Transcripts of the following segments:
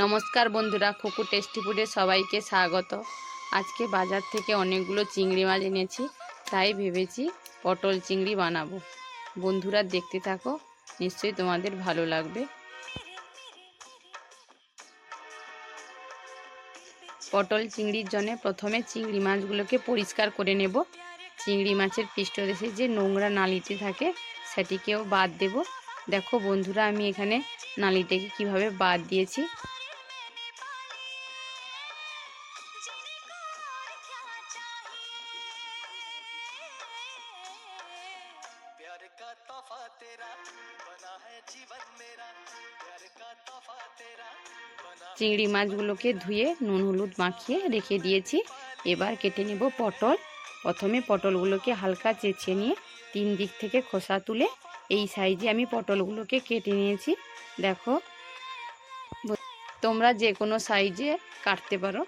নমস্কার বন্ধুরা, খুকু টেস্টি ফুডে সবাইকে স্বাগত। আজকে বাজার থেকে অনেকগুলো চিংড়ি মাছ এনেছি, তাই ভেবেছি পটল চিংড়ি বানাবো। বন্ধুরা দেখতে থাকো, নিশ্চয়ই তোমাদের ভালো লাগবে। পটল চিংড়ির জন্য প্রথমে চিংড়ি মাছগুলোকে পরিষ্কার করে নেব। চিংড়ি মাছের পৃষ্ঠদেশে যে নোংরা নালিতে থাকে সেটিকেও বাদ দেব। দেখো বন্ধুরা, আমি এখানে নালিটাকে কিভাবে বাদ দিয়েছি। চিংড়ি মাছগুলোকে ধুয়ে নুন হলুদ মাখিয়ে রেখে দিয়েছি। এবার কেটে নেব পটল। প্রথমে পটলগুলোকে হালকা চেঁচে নিয়ে 3 দিক থেকে খোসা তুলে এই সাইজে আমি পটলগুলোকে কেটে নিয়েছি। দেখো, তোমরা যে কোনো সাইজে কাটতে পারো।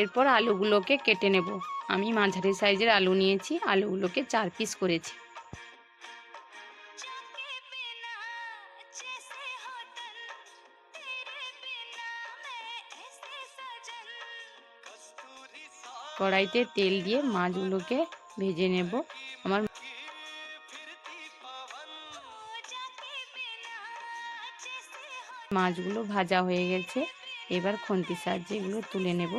এরপর আলুগুলোকে কেটে নেব। আমি মাঝারি সাইজের আলু নিয়েছি, আলুগুলোকে 4 পিস করেছি। কড়াইতে তেল দিয়ে মাছগুলোকে ভেজে নেব। আমার মাছগুলো ভাজা হয়ে গেছে। এবার খুন্তির সাহায্যে এগুলো তুলে নেব।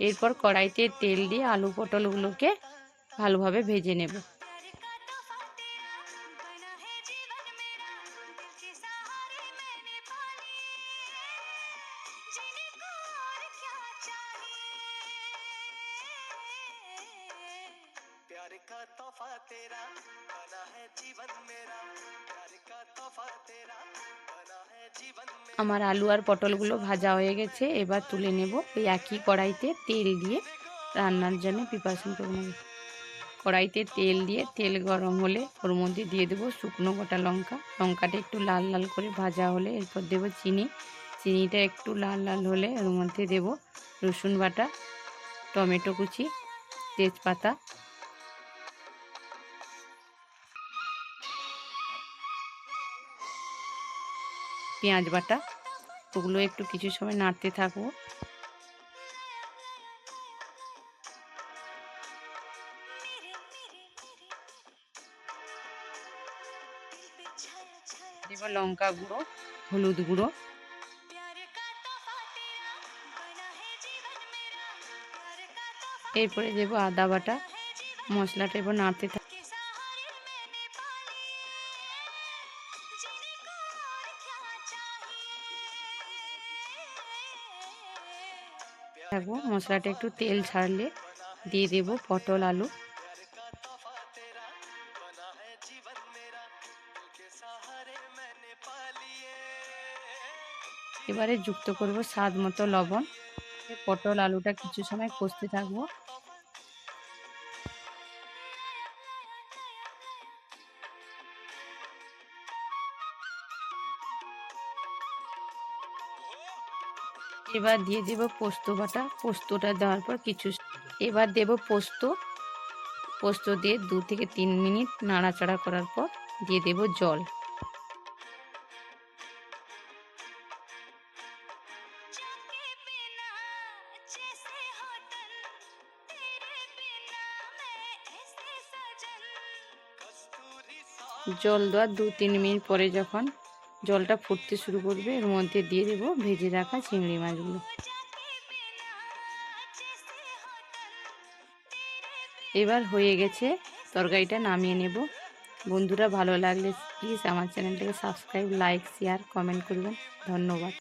এরপর কড়াইতে তেল দিয়ে আলু পটলগুলোকে ভালোভাবে ভেজে নেব। আমার আলু আর পটলগুলো ভাজা হয়ে গেছে, এবার তুলে নেব। ওই একই কড়াইতে তেল দিয়ে রান্নার জন্য প্রিপারেশন করে নেব। কড়াইতে তেল দিয়ে তেল গরম হলে ওর মধ্যে দিয়ে দেবো শুকনো গোটা লঙ্কা। লঙ্কাটা একটু লাল লাল করে ভাজা হলে এরপর দেবো চিনি। চিনিটা একটু লাল লাল হলে ওর মধ্যে দেবো রসুন বাটা, টমেটো কুচি, তেজপাতা, পেঁয়াজ বাটা। ওগুলো একটু কিছু সময় নাড়তে থাকবো। দেব লঙ্কা গুঁড়ো, হলুদ গুঁড়ো, এরপরে দেব আদা বাটা। মশলাটা এবার নাড়তে থাকবো। মশলাটা একটু তেল ছাড়লে দিয়ে দেব পটল আলু। এবারে যুক্ত করব স্বাদ মতো লবণ। পটল আলুটা কিছু সময় কষতে থাকবো। এবার দিয়ে দেব পোস্ত বাটা। পোস্তটা দেওয়ার পর এবার দেব পোস্ত। পোস্ত দিয়ে 2 থেকে 3 মিনিট নাড়াচাড়া করার পর দিয়ে দেব জল। জল দেওয়ার 2-3 মিনিট পরে যখন জলটা ফুটতে শুরু করবে, এর মধ্যে দিয়ে দেব ভেজে রাখা চিংড়ি মাছগুলো। এবার হয়ে গেছে, তরকারিটা নামিয়ে নেব। বন্ধুরা ভালো লাগলে প্লিজ আমার চ্যানেলটাকে সাবস্ক্রাইব, লাইক, শেয়ার, কমেন্ট করবেন। ধন্যবাদ।